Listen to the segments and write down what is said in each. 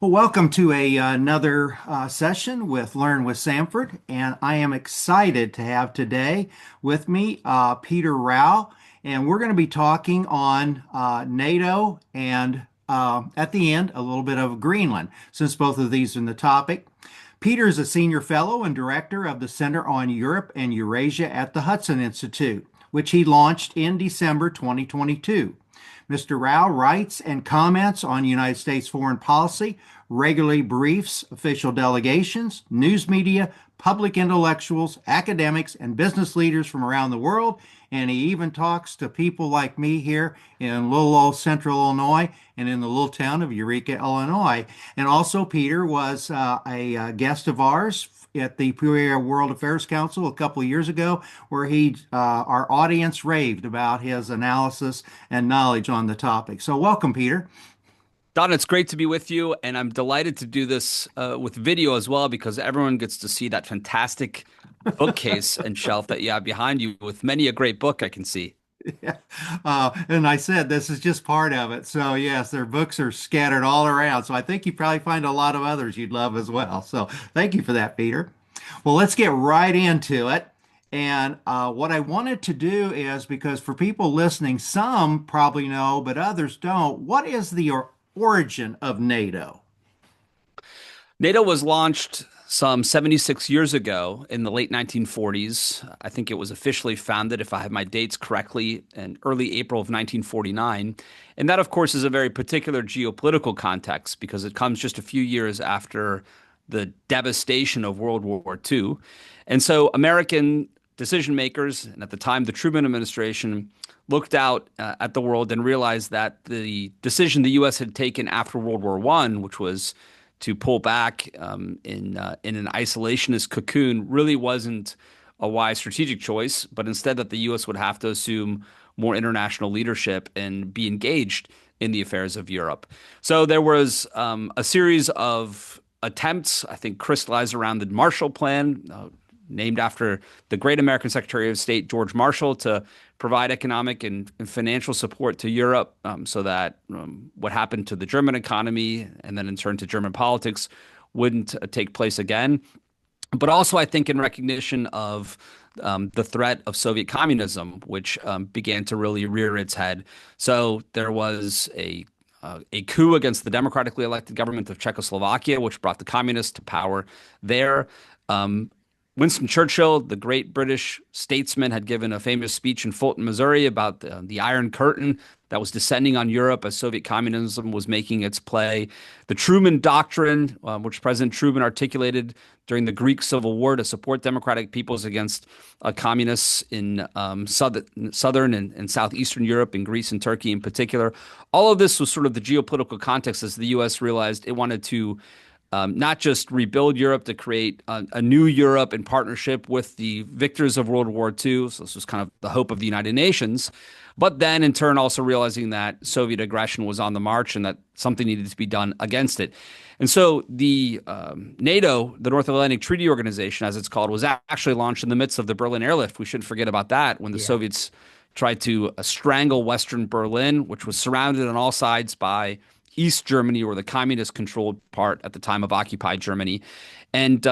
Well, welcome to another session with Learn with Samford, and I am excited to have today with me Peter Rao, and we're going to be talking on NATO and at the end a little bit of Greenland, since both of these are in the topic. Peter is a senior fellow and director of the Center on Europe and Eurasia at the Hudson Institute, which he launched in December 2022. Mr. Rao writes and comments on United States foreign policy, regularly briefs official delegations, news media, public intellectuals, academics, and business leaders from around the world. And he even talks to people like me here in little old central Illinois and in the little town of Eureka, Illinois. And also, Peter was a guest of ours at the Peoria World Affairs Council a couple of years ago, where our audience raved about his analysis and knowledge on the topic. So welcome, Peter. Don, it's great to be with you, and I'm delighted to do this with video as well because everyone gets to see that fantastic bookcase and shelf that you have behind you with many a great book I can see. Yeah. And I said this is just part of it. So yes, their books are scattered all around. So I think you probably find a lot of others you'd love as well. So thank you for that, Peter. Well, let's get right into it. And what I wanted to do is because for people listening, some probably know, but others don't. What is the origin of NATO? NATO was launched some 76 years ago in the late 1940s. I think it was officially founded, if I have my dates correctly, in early April of 1949. And that, of course, is a very particular geopolitical context because it comes just a few years after the devastation of World War II. And so American decision makers, and at the time the Truman administration, looked out at the world and realized that the decision the U.S. had taken after World War I, which was to pull back in an isolationist cocoon, really wasn't a wise strategic choice, but instead that the U.S. would have to assume more international leadership and be engaged in the affairs of Europe. So there was a series of attempts, I think, crystallized around the Marshall Plan, named after the great American Secretary of State, George Marshall, to provide economic and financial support to Europe so that what happened to the German economy and then in turn to German politics wouldn't take place again. But also, I think, in recognition of the threat of Soviet communism, which began to really rear its head. So there was a coup against the democratically elected government of Czechoslovakia, which brought the communists to power there. Winston Churchill, the great British statesman, had given a famous speech in Fulton, Missouri about the Iron Curtain that was descending on Europe as Soviet communism was making its play. The Truman Doctrine, which President Truman articulated during the Greek Civil War to support democratic peoples against communists in southern and southeastern Europe, in Greece and Turkey in particular. All of this was sort of the geopolitical context as the U.S. realized it wanted to not just rebuild Europe to create a new Europe in partnership with the victors of World War II. So this was kind of the hope of the United Nations. But then in turn also realizing that Soviet aggression was on the march and that something needed to be done against it. And so the NATO, the North Atlantic Treaty Organization, as it's called, was actually launched in the midst of the Berlin airlift. We shouldn't forget about that when the Soviets tried to strangle Western Berlin, which was surrounded on all sides by East Germany, or the communist-controlled part at the time of occupied Germany, and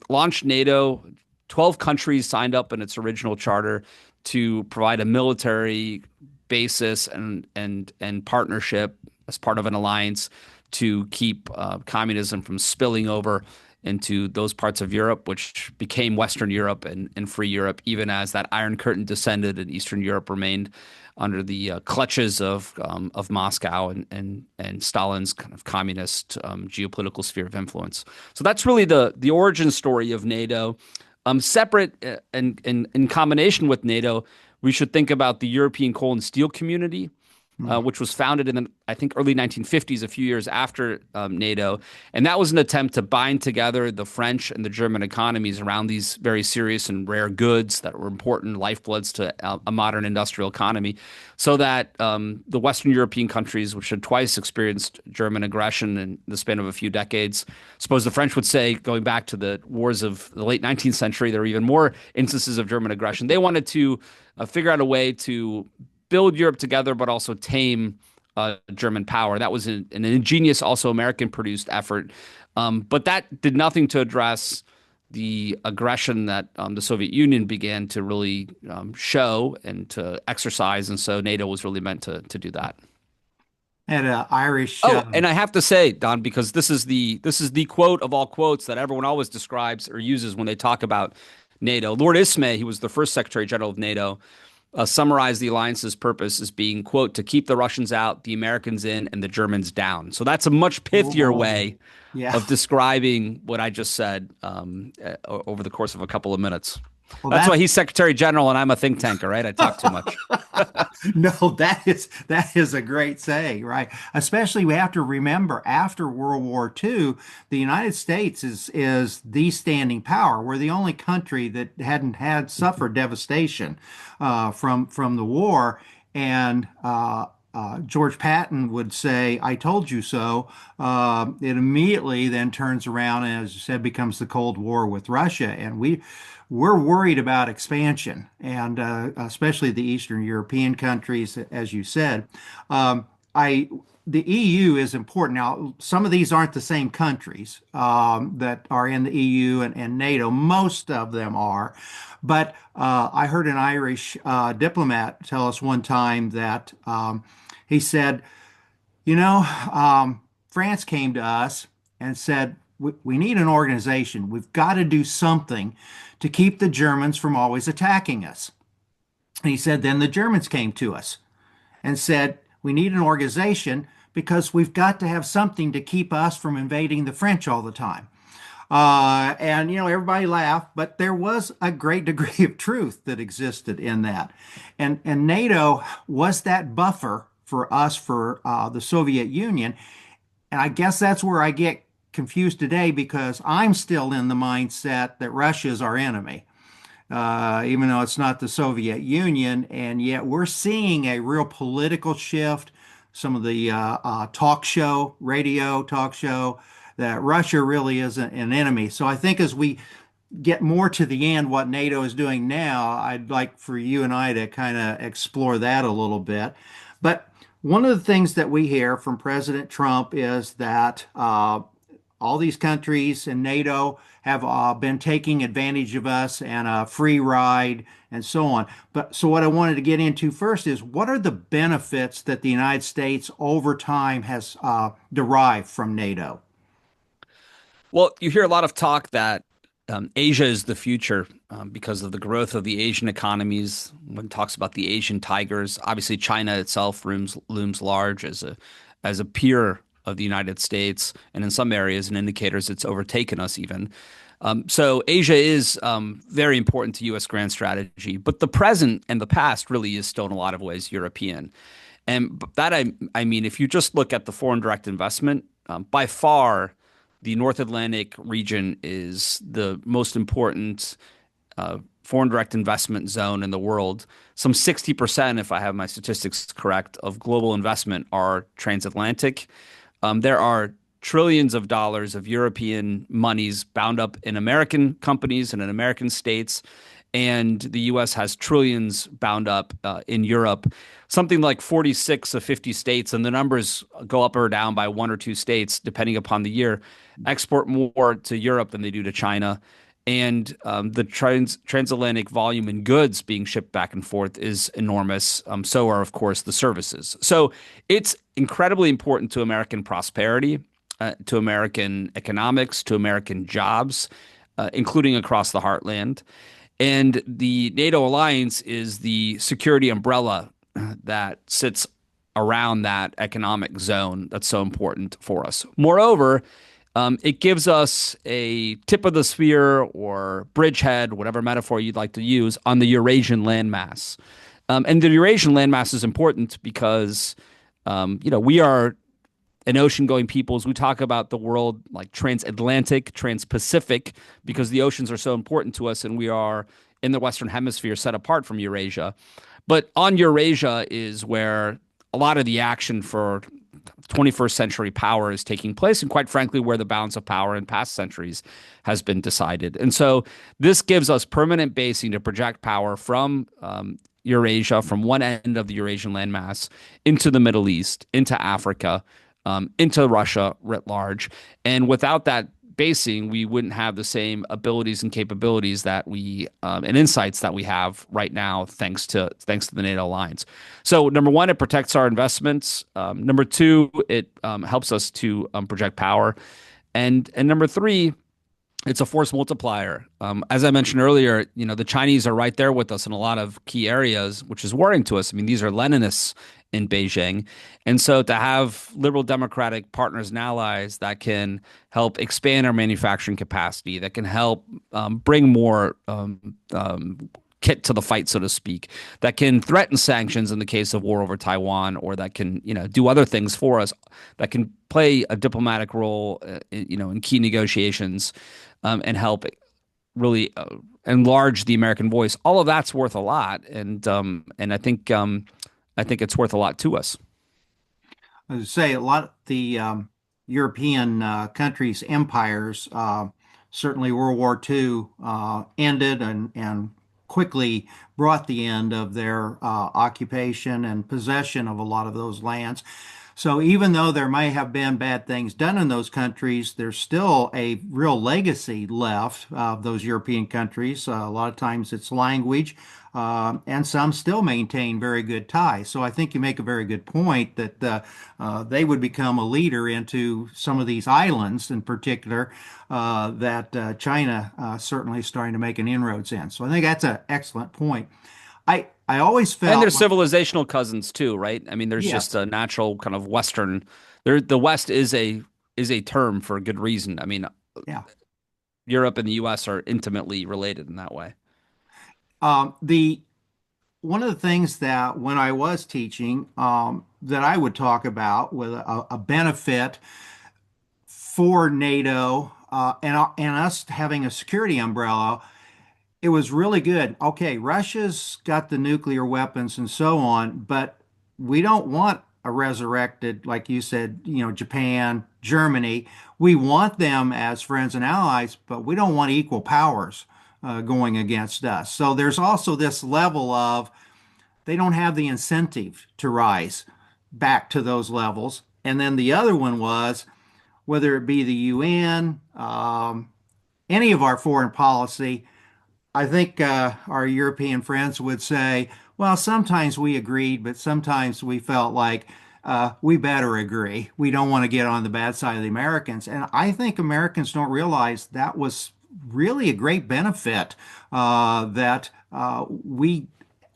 launched NATO. 12 countries signed up in its original charter to provide a military basis and partnership as part of an alliance to keep communism from spilling over into those parts of Europe, which became Western Europe and free Europe, even as that Iron Curtain descended and Eastern Europe remained under the clutches of Moscow and Stalin's kind of communist geopolitical sphere of influence. So that's really the origin story of NATO. Separate and in combination with NATO, we should think about the European Coal and Steel Community, which was founded in the, I think, early 1950s, a few years after NATO. And that was an attempt to bind together the French and the German economies around these very serious and rare goods that were important lifebloods to a modern industrial economy, so that the Western European countries, which had twice experienced German aggression in the span of a few decades, suppose the French would say, going back to the wars of the late 19th century, there were even more instances of German aggression. They wanted to figure out a way to build Europe together, but also tame German power. That was an ingenious, also American-produced effort, but that did nothing to address the aggression that the Soviet Union began to really show and to exercise, and so NATO was really meant to do that. Had an Irish. Oh, and I have to say, Don, because this is the quote of all quotes that everyone always describes or uses when they talk about NATO. Lord Ismay, he was the first Secretary General of NATO, summarized the alliance's purpose as being, quote, to keep the Russians out, the Americans in, and the Germans down. So that's a much pithier Whoa. way Yeah. of describing what I just said over the course of a couple of minutes. Well, That's why that's he's Secretary General and I'm a think tanker, right? I talk too much. no, that is a great saying, right? Especially we have to remember after World War II, the United States is the standing power. We're the only country that hadn't had suffered devastation from the war, and George Patton would say, "I told you so." It immediately then turns around and, as you said, becomes the Cold War with Russia, and we're worried about expansion, and especially the Eastern European countries, as you said. I The EU is important. Now, some of these aren't the same countries that are in the EU and NATO. Most of them are. But I heard an Irish diplomat tell us one time that he said, you know, France came to us and said, we need an organization. We've got to do something to keep the Germans from always attacking us. And he said, then the Germans came to us and said, we need an organization because we've got to have something to keep us from invading the French all the time. And everybody laughed, but there was a great degree of truth that existed in that. And NATO was that buffer for us, for the Soviet Union. And I guess that's where I get confused today because I'm still in the mindset that Russia is our enemy, even though it's not the Soviet Union. And yet we're seeing a real political shift. Some of the radio talk show, that Russia really isn't an enemy. So I think as we get more to the end, what NATO is doing now, I'd like for you and I to kind of explore that a little bit. But one of the things that we hear from President Trump is that all these countries in NATO have been taking advantage of us and a free ride and so on. But so what I wanted to get into first is what are the benefits that the United States over time has derived from NATO? Well, you hear a lot of talk that Asia is the future because of the growth of the Asian economies. One talks about the Asian tigers. Obviously, China itself looms large as a peer of the United States, and in some areas and indicators, it's overtaken us even. So Asia is very important to U.S. grand strategy, but the present and the past really is still in a lot of ways European. And that I mean, if you just look at the foreign direct investment, by far the North Atlantic region is the most important foreign direct investment zone in the world. Some 60%, if I have my statistics correct, of global investment are transatlantic. There are trillions of dollars of European monies bound up in American companies and in American states, and the U.S. has trillions bound up in Europe. Something like 46 of 50 states, and the numbers go up or down by one or two states depending upon the year, export more to Europe than they do to China. And the transatlantic volume in goods being shipped back and forth is enormous. So are, of course, the services. So it's incredibly important to American prosperity, to American economics, to American jobs, including across the heartland. And the NATO alliance is the security umbrella that sits around that economic zone that's so important for us. Moreover, it gives us a tip of the spear or bridgehead, whatever metaphor you'd like to use, on the Eurasian landmass. And the Eurasian landmass is important because, we are an ocean-going peoples. We talk about the world like transatlantic, trans-Pacific, because the oceans are so important to us, and we are in the Western Hemisphere set apart from Eurasia. But on Eurasia is where a lot of the action for 21st century power is taking place, and quite frankly, where the balance of power in past centuries has been decided. And so this gives us permanent basing to project power from Eurasia, from one end of the Eurasian landmass into the Middle East, into Africa, into Russia writ large. And without that basing, we wouldn't have the same abilities and capabilities that we and insights that we have right now, thanks to the NATO alliance. So, number one, it protects our investments. Number two, it helps us to project power, and number three, it's a force multiplier. As I mentioned earlier, the Chinese are right there with us in a lot of key areas, which is worrying to us. I mean, these are Leninists in Beijing. And so to have liberal democratic partners and allies that can help expand our manufacturing capacity, that can help bring more kit to the fight, so to speak, that can threaten sanctions in the case of war over Taiwan, or that can, do other things for us, that can play a diplomatic role, in key negotiations, and help really enlarge the American voice. All of that's worth a lot, and I think it's worth a lot to us. As I say, a lot of the European countries, empires, certainly World War II ended and quickly brought the end of their occupation and possession of a lot of those lands. So even though there may have been bad things done in those countries, there's still a real legacy left of those European countries. A lot of times it's language, and some still maintain very good ties. So I think you make a very good point that they would become a leader into some of these islands in particular that China certainly is starting to make an inroads in. So I think that's an excellent point. I always And they're felt, civilizational cousins too, right? I mean, there's just yes, a natural kind of Western. The West is a term for a good reason. I mean, yeah. Europe and the U.S. are intimately related in that way. The one of the things that when I was teaching that I would talk about with a benefit for NATO and us having a security umbrella, it was really good. Okay, Russia's got the nuclear weapons and so on, but we don't want a resurrected, like you said, Japan, Germany. We want them as friends and allies, but we don't want equal powers going against us. So there's also this level of they don't have the incentive to rise back to those levels. And then the other one was whether it be the UN, any of our foreign policy, I think our European friends would say, well, sometimes we agreed, but sometimes we felt like we better agree. We don't want to get on the bad side of the Americans. And I think Americans don't realize that was really a great benefit that we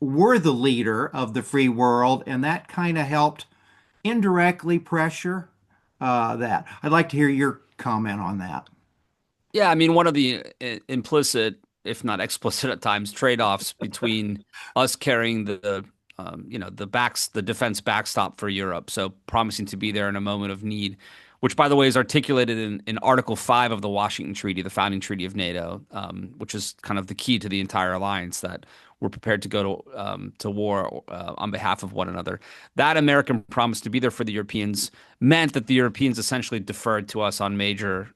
were the leader of the free world, and that kind of helped indirectly pressure that. I'd like to hear your comment on that. Yeah, I mean, one of the implicit, if not explicit at times, trade-offs between us carrying the defense backstop for Europe, so promising to be there in a moment of need, which, by the way, is articulated in Article 5 of the Washington Treaty, the founding treaty of NATO, which is kind of the key to the entire alliance, that we're prepared to go to war on behalf of one another. That American promise to be there for the Europeans meant that the Europeans essentially deferred to us on major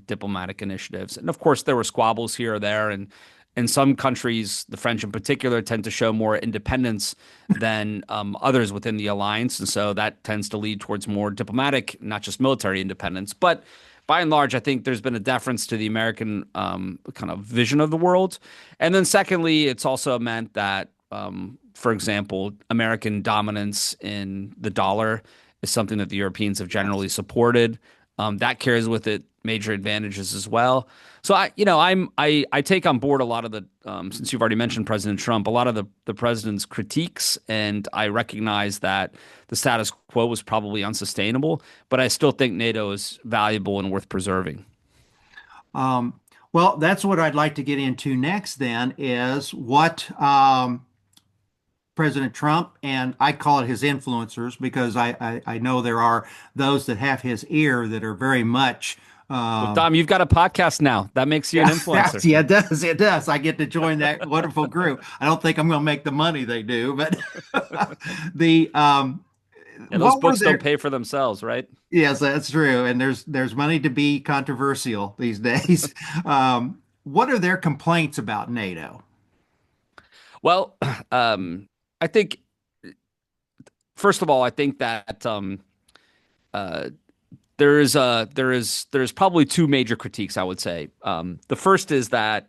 diplomatic initiatives. And of course, there were squabbles here or there, and some countries, the French in particular, tend to show more independence than others within the alliance. And so that tends to lead towards more diplomatic, not just military independence. But by and large, I think there's been a deference to the American kind of vision of the world. And then secondly, it's also meant that, for example, American dominance in the dollar is something that the Europeans have generally supported. That carries with it major advantages as well. So I take on board a lot of the since you've already mentioned President Trump, a lot of the president's critiques, and I recognize that the status quo was probably unsustainable, but I still think NATO is valuable and worth preserving. Um, well, that's what I'd like to get into next then is what President Trump, and I call it his influencers because I know there are those that have his ear that are very much Well, Dom, you've got a podcast now. That makes you an yeah, influencer. yeah, it does. It does. I get to join that wonderful group. I don't think I'm going to make the money they do, but the Yeah, those what were books don't their pay for themselves, right? yes, that's true. And there's money to be controversial these days. What are their complaints about NATO? Well, I think first of all, I think that uh, there's probably two major critiques I would say. The first is that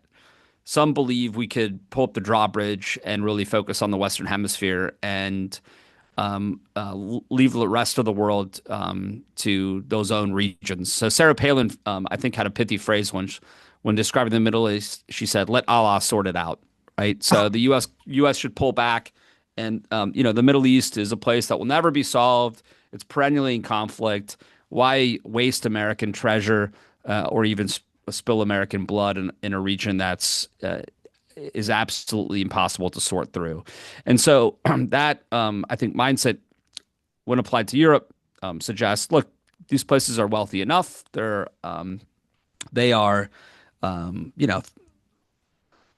some believe we could pull up the drawbridge and really focus on the Western Hemisphere and leave the rest of the world to those own regions. So Sarah Palin, I think, had a pithy phrase when describing the Middle East. She said, "Let Allah sort it out." Right. So the U.S. should pull back, and the Middle East is a place that will never be solved. It's perennially in conflict. Why waste American treasure or even spill American blood in a region that's is absolutely impossible to sort through. And so that I think mindset, when applied to Europe, suggests, look, these places are wealthy enough. They are,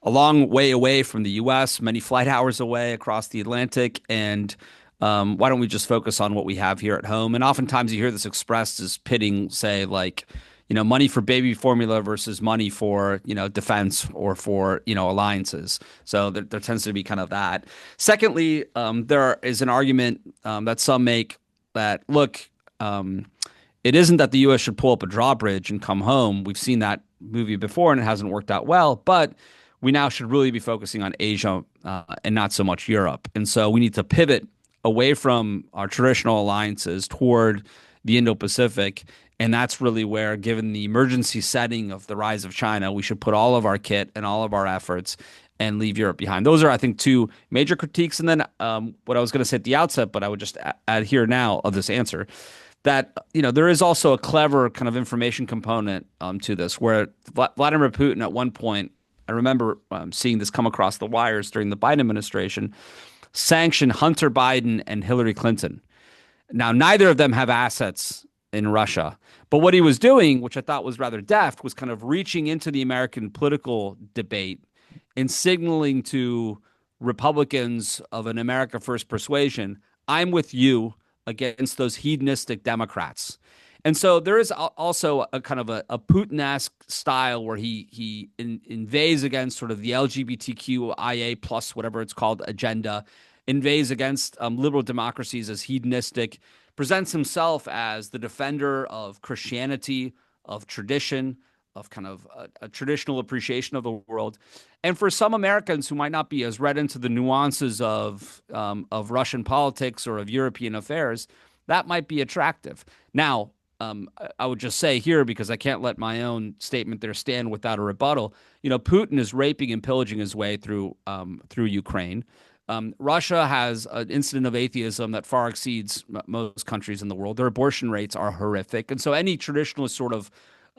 a long way away from the U.S., many flight hours away across the Atlantic, and why don't we just focus on what we have here at home? And oftentimes you hear this expressed as pitting, say, like, money for baby formula versus money for, defense or for, alliances. So there tends to be kind of that. Secondly, there is an argument that some make that, look, it isn't that the U.S. should pull up a drawbridge and come home. We've seen that movie before and it hasn't worked out well, but we now should really be focusing on Asia and not so much Europe. And so we need to pivot away from our traditional alliances toward the Indo-Pacific. And that's really where, given the emergency setting of the rise of China, we should put all of our kit and all of our efforts and leave Europe behind. Those are, I think, two major critiques. And then what I was going to say at the outset, but I would just add here now of this answer, that there is also a clever kind of information component to this, where Vladimir Putin at one point, I remember seeing this come across the wires during the Biden administration, sanctioned Hunter Biden and Hillary Clinton. Now, neither of them have assets in Russia. But what he was doing, which I thought was rather deft, was kind of reaching into the American political debate and signaling to Republicans of an America First persuasion, I'm with you against those hedonistic Democrats. And so there is also a kind of a Putin-esque style where he inveighs against sort of the LGBTQIA plus whatever it's called agenda, inveighs against liberal democracies as hedonistic, presents himself as the defender of Christianity, of tradition, of kind of a traditional appreciation of the world. And for some Americans who might not be as read into the nuances of Russian politics or of European affairs, that might be attractive. Now, I would just say here, because I can't let my own statement there stand without a rebuttal, Putin is raping and pillaging his way through Ukraine. Russia has an incident of atheism that far exceeds most countries in the world. Their abortion rates are horrific. And so any traditionalist sort of,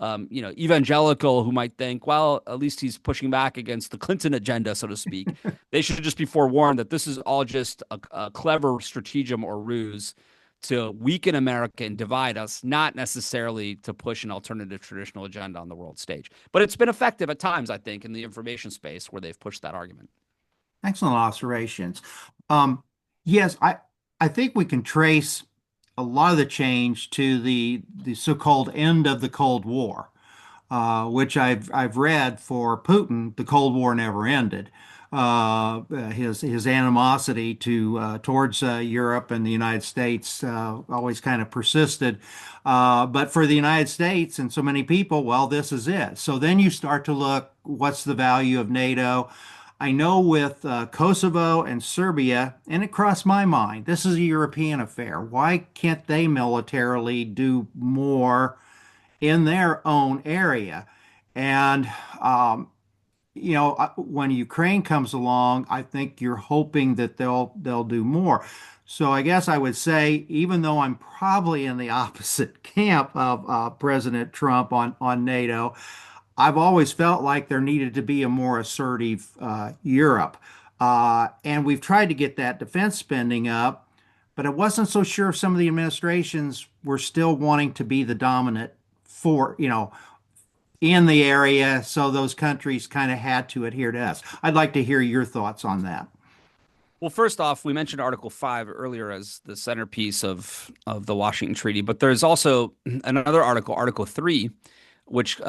evangelical who might think, well, at least he's pushing back against the Clinton agenda, so to speak, they should just be forewarned that this is all just a clever stratagem or ruse to weaken America and divide us, not necessarily to push an alternative traditional agenda on the world stage. But it's been effective at times, I think, in the information space where they've pushed that argument. Excellent observations. Yes, I think we can trace a lot of the change to the so-called end of the Cold War, which I've read. For Putin, the Cold War never ended. His animosity towards Europe and the United States always kind of persisted. But for the United States and so many people, well, this is it. So then you start to look, what's the value of NATO? I know with Kosovo and Serbia, and it crossed my mind, this is a European affair. Why can't they militarily do more in their own area? And when Ukraine comes along, I think you're hoping that they'll do more. So I guess I would say, even though I'm probably in the opposite camp of President Trump on NATO, I've always felt like there needed to be a more assertive Europe. And we've tried to get that defense spending up, but I wasn't so sure if some of the administrations were still wanting to be the dominant in the area. So those countries kind of had to adhere to us. I'd like to hear your thoughts on that. Well, first off, we mentioned Article 5 earlier as the centerpiece of the Washington Treaty, but there's also another article, Article 3, which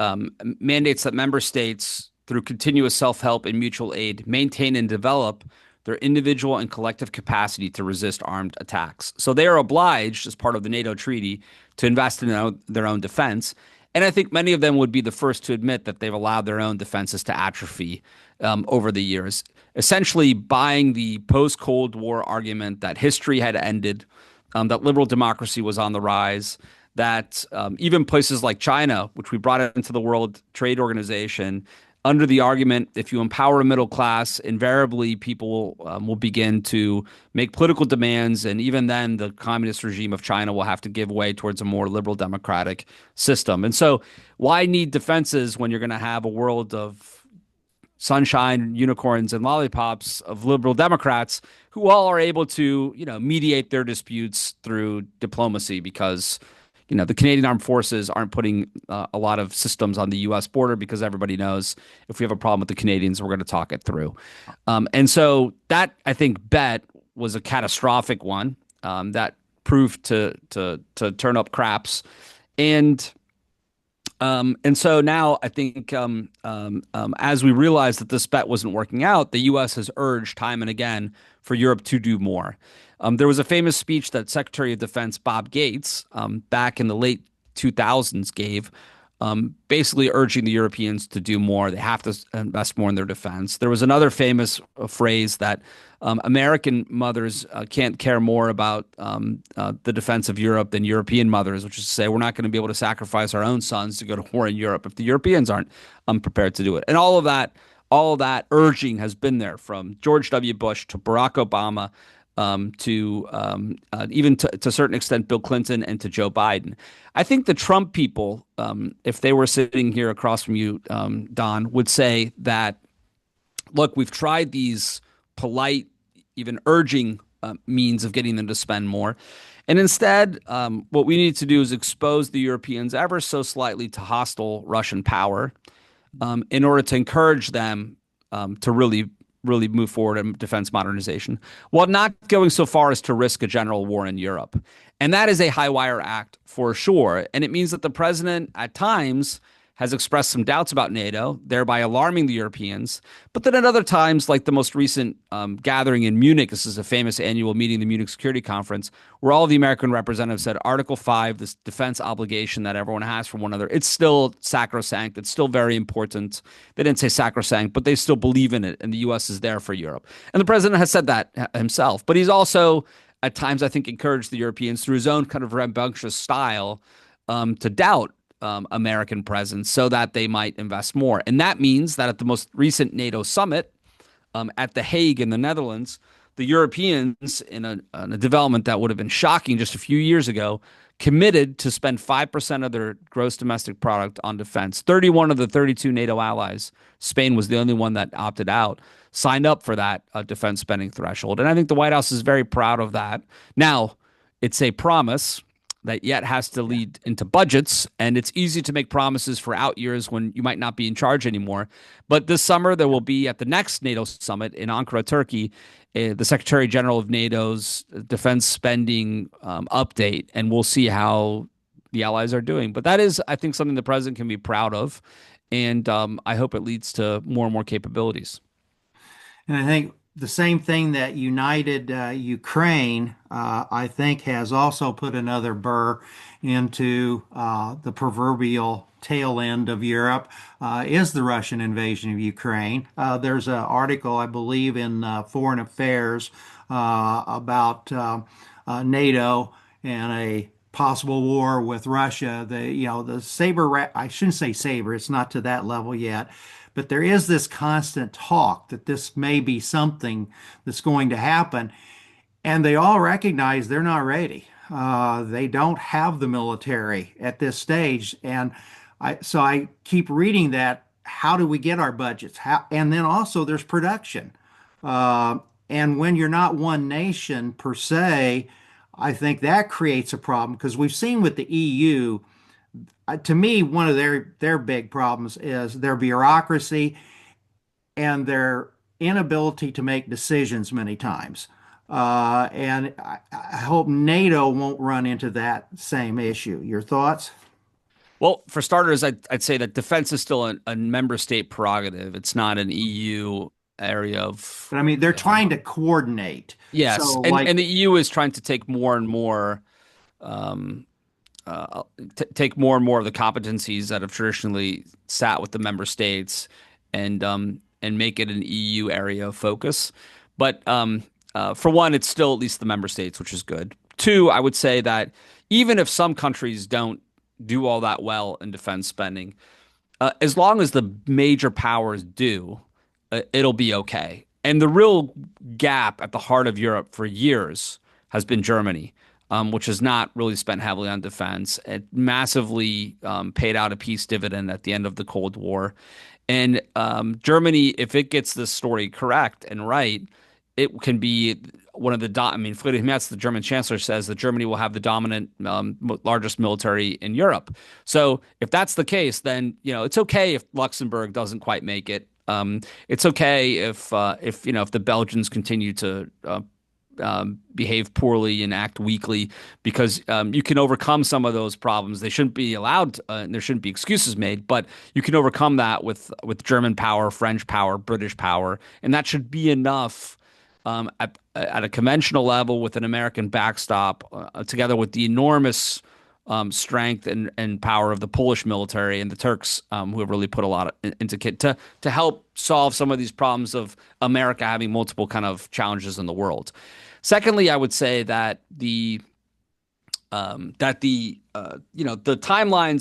mandates that member states, through continuous self-help and mutual aid, maintain and develop their individual and collective capacity to resist armed attacks. So they are obliged, as part of the NATO treaty, to invest in their own defense. And I think many of them would be the first to admit that they've allowed their own defenses to atrophy over the years, essentially buying the post-Cold War argument that history had ended, that liberal democracy was on the rise, that even places like China, which we brought into the World Trade Organization, under the argument, if you empower a middle class, invariably people will begin to make political demands. And even then, the communist regime of China will have to give way towards a more liberal democratic system. And so why need defenses when you're going to have a world of sunshine, unicorns, and lollipops of liberal Democrats who all are able to, mediate their disputes through diplomacy because the Canadian Armed Forces aren't putting a lot of systems on the U.S. border because everybody knows if we have a problem with the Canadians, we're going to talk it through. And so that, I think, bet was a catastrophic one that proved to turn up craps. And so now I think as we realize that this bet wasn't working out, the U.S. has urged time and again for Europe to do more. There was a famous speech that Secretary of Defense Bob Gates back in the late 2000s gave, basically urging the Europeans to do more. They have to invest more in their defense. There was another famous phrase that American mothers can't care more about the defense of Europe than European mothers, which is to say we're not going to be able to sacrifice our own sons to go to war in Europe if the Europeans aren't prepared to do it. And all of that urging has been there from George W. Bush to Barack Obama to even to a certain extent Bill Clinton and to Joe Biden. I think the Trump people, if they were sitting here across from you, Don, would say that, look, we've tried these polite, even urging means of getting them to spend more. And instead, what we need to do is expose the Europeans ever so slightly to hostile Russian power in order to encourage them to really move forward in defense modernization, while not going so far as to risk a general war in Europe. And that is a high wire act for sure. And it means that the president at times has expressed some doubts about NATO, thereby alarming the Europeans. But then at other times, like the most recent gathering in Munich, this is a famous annual meeting, the Munich Security Conference, where all the American representatives said Article 5, this defense obligation that everyone has for one another, it's still sacrosanct. It's still very important. They didn't say sacrosanct, but they still believe in it, and the U.S. is there for Europe. And the president has said that himself. But he's also, at times, I think, encouraged the Europeans through his own kind of rambunctious style to doubt American presence so that they might invest more. And that means that at the most recent NATO summit at The Hague in the Netherlands, the Europeans, in a development that would have been shocking just a few years ago, committed to spend 5% of their gross domestic product on defense. 31 of the 32 NATO allies, Spain was the only one that opted out, signed up for that defense spending threshold. And I think the White House is very proud of that. Now, it's a promise that yet has to lead into budgets. And it's easy to make promises for out years when you might not be in charge anymore. But this summer, there will be at the next NATO summit in Ankara, Turkey, the Secretary General of NATO's defense spending update. And we'll see how the allies are doing. But that is, I think, something the president can be proud of. And I hope it leads to more and more capabilities. And I think the same thing that united Ukraine, I think, has also put another burr into the proverbial tail end of Europe, is the Russian invasion of Ukraine. There's an article, I believe, in Foreign Affairs about NATO and a possible war with Russia. The saber, I shouldn't say saber, it's not to that level yet. But there is this constant talk that this may be something that's going to happen. And they all recognize they're not ready. They don't have the military at this stage. And so I keep reading that. How do we get our budgets? And then also there's production. And when you're not one nation per se, I think that creates a problem because we've seen with the EU, to me, one of their big problems is their bureaucracy and their inability to make decisions many times. And I hope NATO won't run into that same issue. Your thoughts? Well, for starters, I'd say that defense is still a member state prerogative. It's not an EU area of But I mean, they're trying to coordinate. yes, So, and like, the EU is trying to take more and more um, take more and more of the competencies that have traditionally sat with the member states and make it an EU area of focus. But for one, it's still at least the member states, which is good. Two, I would say that even if some countries don't do all that well in defense spending, as long as the major powers do, it'll be okay. And the real gap at the heart of Europe for years has been Germany, which has not really spent heavily on defense. It massively paid out a peace dividend at the end of the Cold War. And Germany, if it gets this story correct and right, it can be one of the. I mean, Friedrich Merz, the German chancellor, says that Germany will have the dominant, largest military in Europe. So if that's the case, then it's okay if Luxembourg doesn't quite make it. It's okay if the Belgians continue to behave poorly and act weakly because you can overcome some of those problems. They shouldn't be allowed, and there shouldn't be excuses made, but you can overcome that with German power, French power, British power, and that should be enough at a conventional level with an American backstop, together with the enormous strength and power of the Polish military and the Turks, who have really put a lot into kit to help solve some of these problems of America having multiple kind of challenges in the world. Secondly, I would say that the timelines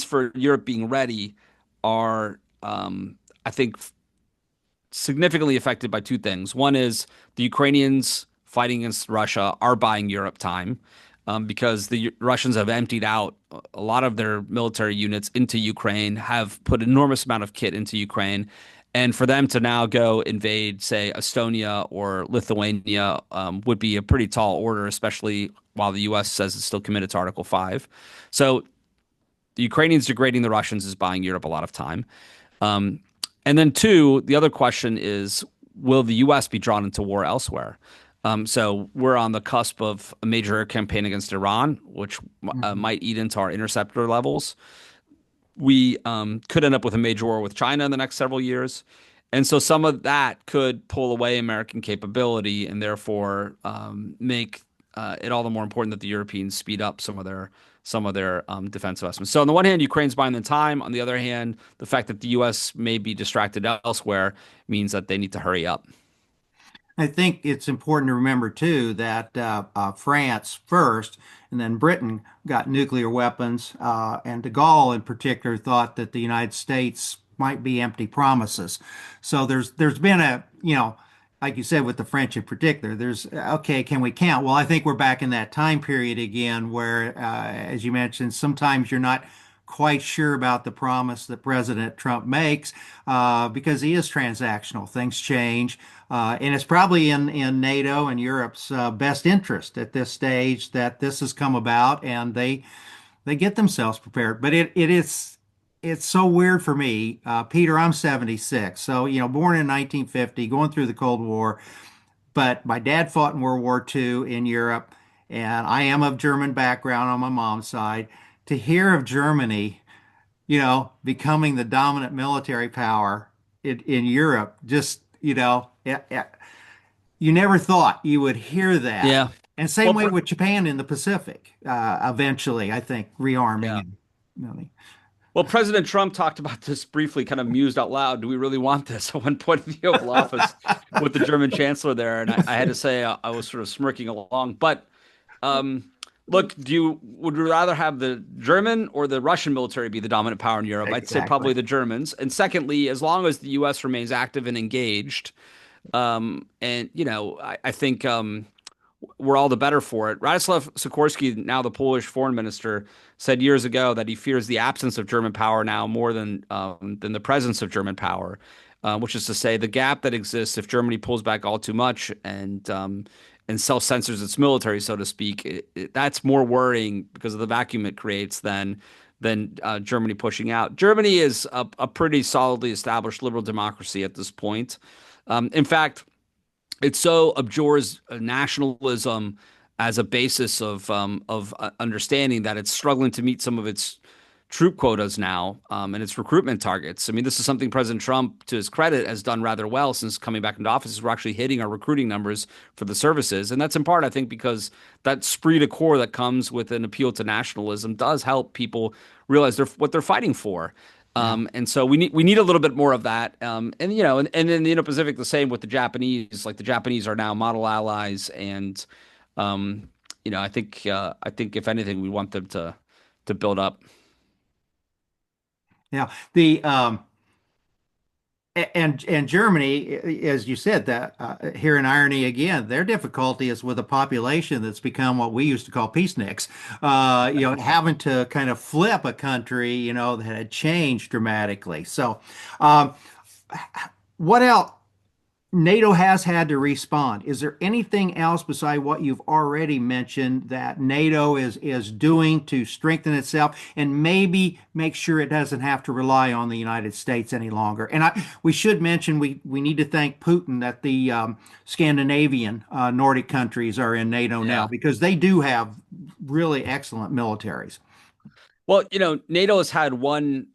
for Europe being ready are I think significantly affected by two things. One is the Ukrainians fighting against Russia are buying Europe time because the Russians have emptied out a lot of their military units into Ukraine, have put enormous amount of kit into Ukraine. And for them to now go invade, say, Estonia or Lithuania would be a pretty tall order, especially while the U.S. says it's still committed to Article 5. So the Ukrainians degrading the Russians is buying Europe a lot of time. Um, and then two, the other question is, will the U.S. be drawn into war elsewhere? So we're on the cusp of a major air campaign against Iran, which mhm. might eat into our interceptor levels. We could end up with a major war with China in the next several years. And so some of that could pull away American capability and therefore make it all the more important that the Europeans speed up some of their defense investments. So on the one hand, Ukraine's buying the time. On the other hand, the fact that the U.S. may be distracted elsewhere means that they need to hurry up. I think it's important to remember too that France first and then Britain got nuclear weapons, and de Gaulle in particular thought that the United States might be empty promises. So there's been like you said with the French in particular, there's okay, can we count? Well, I think we're back in that time period again where, as you mentioned, sometimes you're not quite sure about the promise that President Trump makes because he is transactional. Things change. And it's probably in NATO and Europe's best interest at this stage that this has come about and they get themselves prepared. But it's so weird for me. Peter, I'm 76. So, born in 1950, going through the Cold War, but my dad fought in World War II in Europe, and I am of German background on my mom's side. To hear of Germany, becoming the dominant military power in Europe, just, you never thought you would hear that. Yeah. And same Well, way with Japan in the Pacific, eventually, I think, rearming yeah. and you Well, President Trump talked about this briefly, kind of mused out loud. Do we really want this? At one point in the Oval Office with the German chancellor there, and I had to say I was sort of smirking along. But um, look, would you rather have the German or the Russian military be the dominant power in Europe? I'd say exactly. probably the Germans. And secondly, as long as the U.S. remains active and engaged, and I think we're all the better for it. Radoslav Sikorski, now the Polish foreign minister, said years ago that he fears the absence of German power now more than the presence of German power, which is to say the gap that exists if Germany pulls back all too much and self-censors its military, so to speak. That's more worrying because of the vacuum it creates than Germany pushing out. Germany is a pretty solidly established liberal democracy at this point. In fact, it so abjures nationalism as a basis of understanding that it's struggling to meet some of its troop quotas now, and its recruitment targets. I mean, this is something President Trump, to his credit, has done rather well since coming back into office. We're actually hitting our recruiting numbers for the services, and that's in part, I think, because that esprit de corps that comes with an appeal to nationalism does help people realize what they're fighting for. Yeah. And so we need a little bit more of that. And in the Indo-Pacific, the same with the Japanese. Like the Japanese are now model allies, and I think if anything, we want them to build up. Yeah. And Germany, as you said, that here in irony again, their difficulty is with a population that's become what we used to call peaceniks. Having to kind of flip a country, that had changed dramatically. So, um, what else? NATO has had to respond. Is there anything else beside what you've already mentioned that NATO is doing to strengthen itself and maybe make sure it doesn't have to rely on the United States any longer? And we should mention we need to thank Putin that the Scandinavian Nordic countries are in NATO now Yeah. because they do have really excellent militaries. Well, NATO has had one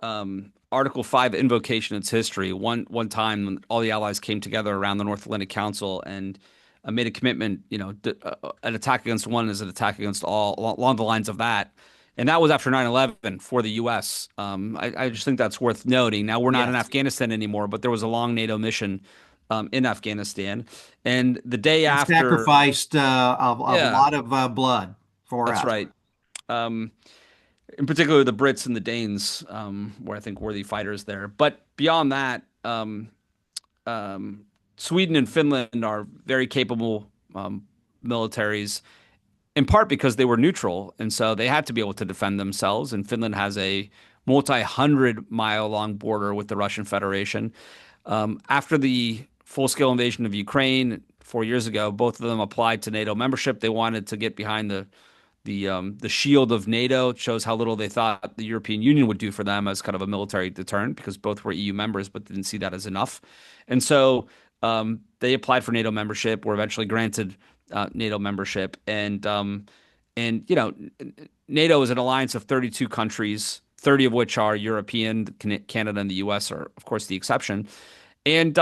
Article 5 invocation in its history. One time when all the allies came together around the North Atlantic Council and made a commitment, an attack against one is an attack against all, along the lines of that. And that was after 9/11 for the U.S. I just think that's worth noting. Now, we're not in Yes. Afghanistan anymore, but there was a long NATO mission in Afghanistan. And the day And after, sacrificed a yeah, lot of blood for that's us. right. Um, in particular the Brits and the Danes, where I think worthy fighters there. But beyond that, um, Sweden and Finland are very capable militaries, in part because they were neutral, and so they had to be able to defend themselves. And Finland has a multi-hundred-mile long border with the Russian Federation. After the full-scale invasion of Ukraine 4 years ago, both of them applied to NATO membership. They wanted to get behind the shield of NATO. It shows how little they thought the European Union would do for them as kind of a military deterrent, because both were EU members, but didn't see that as enough. And so they applied for NATO membership, were eventually granted NATO membership, and NATO is an alliance of 32 countries, 30 of which are European. Canada and the U.S. are, of course, the exception. And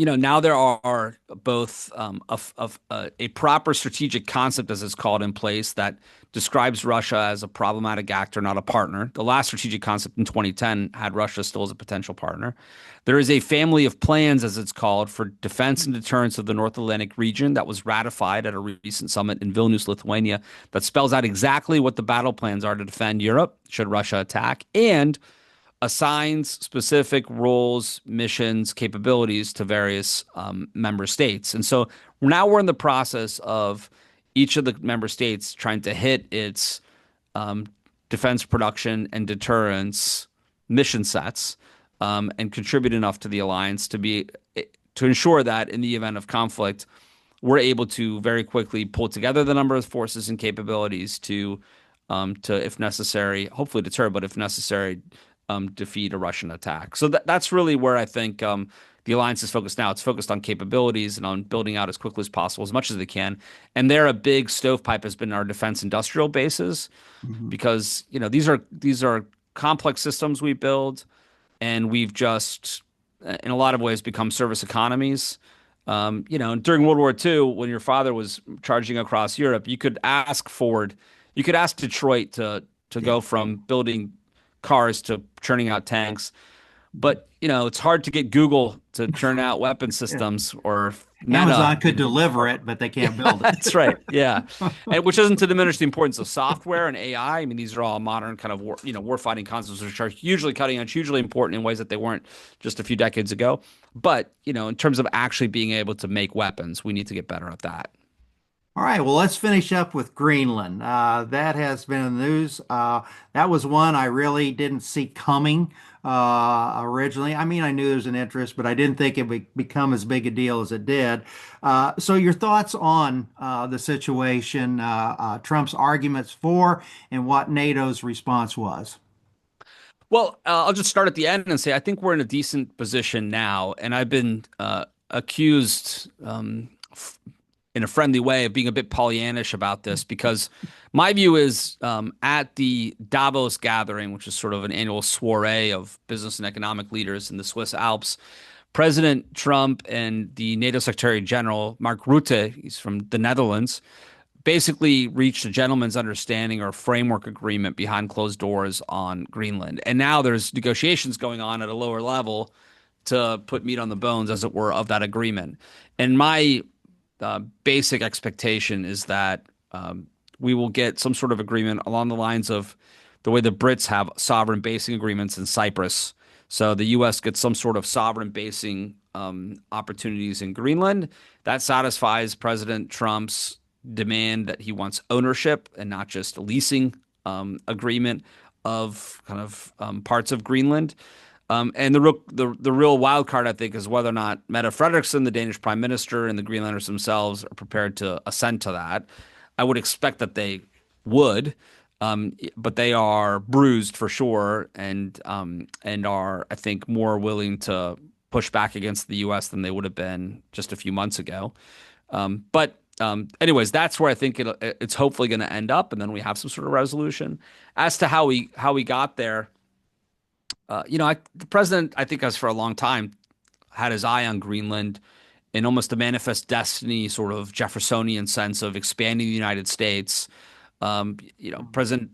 now there are both a proper strategic concept, as it's called, in place that describes Russia as a problematic actor, not a partner. The last strategic concept in 2010 had Russia still as a potential partner. There is a family of plans, as it's called, for defense and deterrence of the North Atlantic region that was ratified at a recent summit in Vilnius, Lithuania, that spells out exactly what the battle plans are to defend Europe should Russia attack, and assigns specific roles, missions, capabilities to various member states. And so now we're in the process of each of the member states trying to hit its um, defense production and deterrence mission sets, and contribute enough to the alliance to ensure that in the event of conflict, we're able to very quickly pull together the number of forces and capabilities to, if necessary, hopefully deter, but if necessary, defeat a Russian attack. So that's really where I think the alliance is focused now. It's focused on capabilities and on building out as quickly as possible, as much as they can. And there, a big stovepipe has been our defense industrial bases, Mhm. because these are complex systems we build, and we've just, in a lot of ways, become service economies. During World War II, when your father was charging across Europe, you could ask Ford, you could ask Detroit to Yeah. go from building cars to churning out tanks. But it's hard to get Google to churn out weapon Yeah. systems, or Meta. Amazon could deliver it, but they can't build That's right. Yeah. And which isn't to diminish the importance of software and AI. I mean, these are all modern kind of war fighting concepts, which are hugely cutting edge, hugely important in ways that they weren't just a few decades ago. But, in terms of actually being able to make weapons, we need to get better at that. All right, well, let's finish up with Greenland. That has been in the news. That was one I really didn't see coming originally. I mean, I knew there was an interest, but I didn't think it would become as big a deal as it did. So, your thoughts on the situation, Trump's arguments for, and what NATO's response was? Well, I'll just start at the end and say I think we're in a decent position now, and I've been accused in a friendly way of being a bit Pollyannish about this because my view is at the Davos gathering, which is sort of an annual soiree of business and economic leaders in the Swiss Alps, President Trump and the NATO Secretary General Mark Rutte, he's from the Netherlands, basically reached a gentleman's understanding or framework agreement behind closed doors on Greenland. And now there's negotiations going on at a lower level to put meat on the bones, as it were, of that agreement. And my basic expectation is that we will get some sort of agreement along the lines of the way the Brits have sovereign basing agreements in Cyprus. So the U.S. gets some sort of sovereign basing opportunities in Greenland. That satisfies President Trump's demand that he wants ownership and not just a leasing agreement of kind of parts of Greenland. And the real wild card, I think, is whether or not Mette Frederiksen, the Danish Prime Minister, and the Greenlanders themselves are prepared to assent to that. I would expect that they would, but they are bruised for sure, and are, I think, more willing to push back against the U.S. than they would have been just a few months ago. Anyways, that's where I think it's hopefully going to end up, and then we have some sort of resolution. As to how we got there, the president, I think, has for a long time had his eye on Greenland in almost a manifest destiny, sort of Jeffersonian sense of expanding the United States. President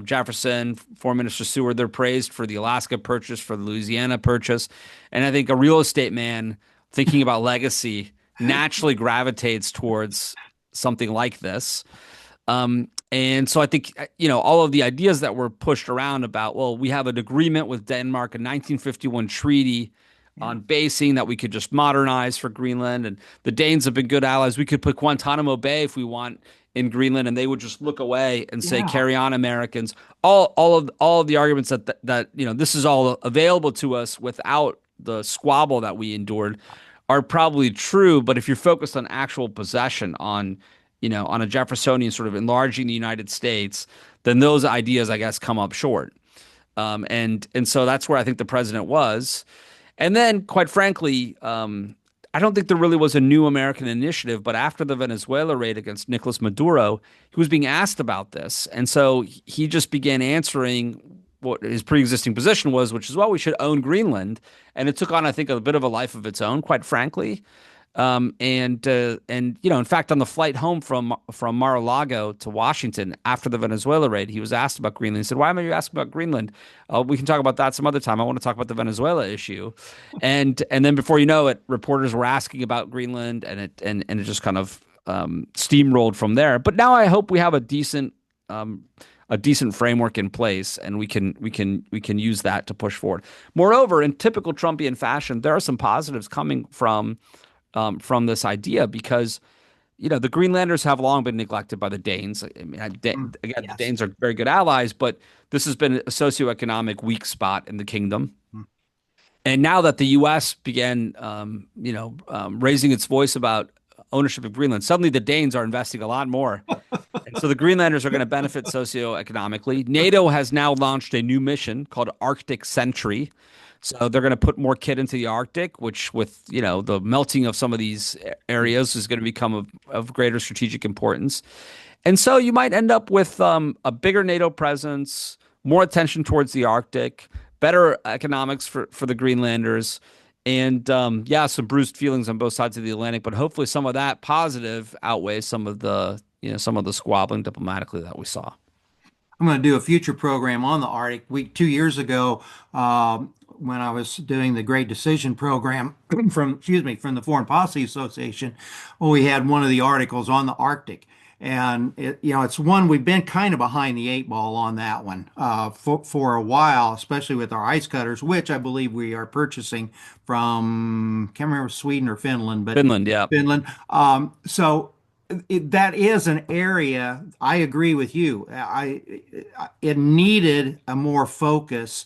Jefferson, Foreign Minister Seward, they're praised for the Alaska Purchase, for the Louisiana Purchase, and I think a real estate man thinking about legacy naturally gravitates towards something like this. And so I think, all of the ideas that were pushed around about, well, we have an agreement with Denmark, a 1951 treaty on basing that we could just modernize for Greenland. And the Danes have been good allies. We could put Guantanamo Bay if we want in Greenland, and they would just look away and say, carry on, Americans. All of the arguments that this is all available to us without the squabble that we endured are probably true. But if you're focused on actual possession, on a Jeffersonian sort of enlarging the United States, then those ideas, I guess, come up short. And so that's where I think the president was. And then, quite frankly, I don't think there really was a new American initiative, but after the Venezuela raid against Nicolas Maduro, he was being asked about this. And so he just began answering what his pre-existing position was, which is, well, we should own Greenland. And it took on, I think, a bit of a life of its own, quite frankly. In fact, on the flight home from Mar-a-Lago to Washington after the Venezuela raid, he was asked about Greenland. He said, "Why am I asking about Greenland? We can talk about that some other time. I want to talk about the Venezuela issue." And then before you know it, reporters were asking about Greenland, and it just kind of steamrolled from there. But now I hope we have a decent framework in place, and we can use that to push forward. Moreover, in typical Trumpian fashion, there are some positives coming from this idea, because the Greenlanders have long been neglected by the Danes. I mean, again, yes, the Danes are very good allies, but this has been a socioeconomic weak spot in the kingdom. And now that the U.S. began, raising its voice about ownership of Greenland, suddenly the Danes are investing a lot more. And so the Greenlanders are going to benefit socioeconomically. NATO has now launched a new mission called Arctic Sentry. So they're going to put more kit into the Arctic, which, with the melting of some of these areas, is going to become of greater strategic importance. And so you might end up with a bigger NATO presence, more attention towards the Arctic, better economics for the Greenlanders, and some bruised feelings on both sides of the Atlantic. But hopefully some of that positive outweighs some of the squabbling diplomatically that we saw. I'm going to do a future program on the Arctic. 2 years ago, when I was doing the Great Decision program from the Foreign Policy Association, we had one of the articles on the Arctic. And it's one we've been kind of behind the eight ball on that one for a while, especially with our ice cutters, which I believe we are purchasing from, can't remember, Sweden or Finland, but Finland, yeah. Finland. That is an area, I agree with you. It needed a more focus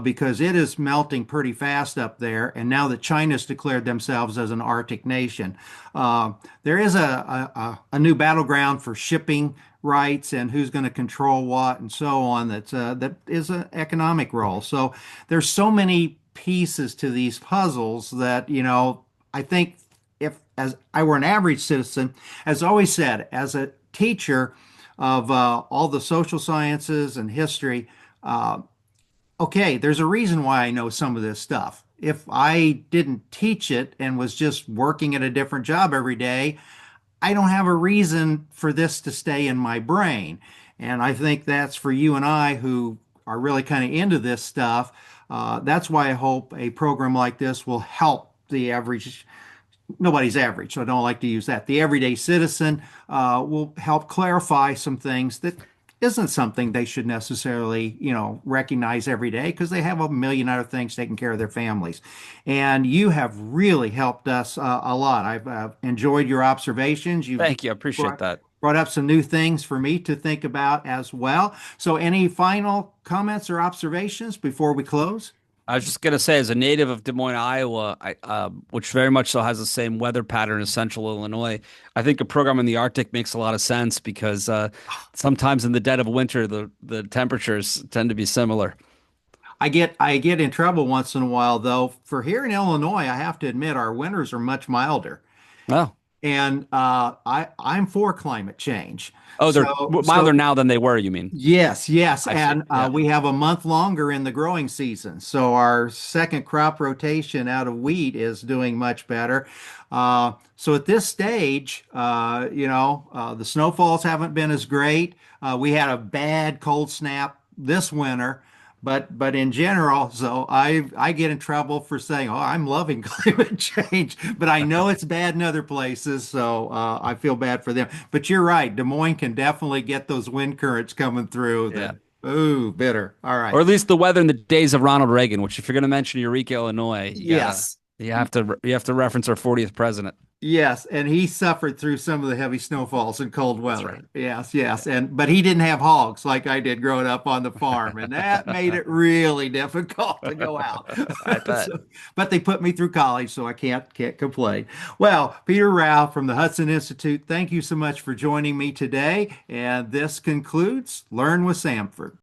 because it is melting pretty fast up there. And now that China's declared themselves as an Arctic nation, there is a new battleground for shipping rights and who's going to control what and so on. That is an economic role. So there's so many pieces to these puzzles that, I think if as I were an average citizen, as always said, as a teacher of all the social sciences and history, uh, okay, there's a reason why I know some of this stuff. If I didn't teach it and was just working at a different job every day, I don't have a reason for this to stay in my brain. And I think that's for you and I who are really kind of into this stuff. That's why I hope a program like this will help the average. Nobody's average, so I don't like to use that. The everyday citizen will help clarify some things that isn't something they should necessarily, recognize every day because they have a million other things taking care of their families. And you have really helped us a lot. I've enjoyed your observations. You've Thank you. I appreciate brought, that. brought up some new things for me to think about as well. So, any final comments or observations before we close? I was just gonna say, as a native of Des Moines, Iowa, which very much so has the same weather pattern as Central Illinois, I think a program in the Arctic makes a lot of sense because sometimes in the dead of winter, the temperatures tend to be similar. I get in trouble once in a while though. For here in Illinois, I have to admit our winters are much milder, Oh, and I'm for climate change. oh, they're So milder now than they were, you mean? yes, yes, I see. and Yeah, we have a month longer in the growing season. So our second crop rotation out of wheat is doing much better. So at this stage, the snowfalls haven't been as great. We had a bad cold snap this winter. But in general, so I get in trouble for saying, "Oh, I'm loving climate change," but I know it's bad in other places, so I feel bad for them. But you're right, Des Moines can definitely get those wind currents coming through that. yeah. Ooh, bitter. All right. Or at least the weather in the days of Ronald Reagan. Which, if you're gonna mention Eureka, Illinois, Yes. you have to reference our 40th president. Yes, and he suffered through some of the heavy snowfalls and cold That's weather. right. Yes, yes, and but he didn't have hogs like I did growing up on the farm, and that made it really difficult to go out. I bet. So, but they put me through college, so I can't complain. Well, Peter Rao from the Hudson Institute, thank you so much for joining me today, and this concludes Learn with Samford.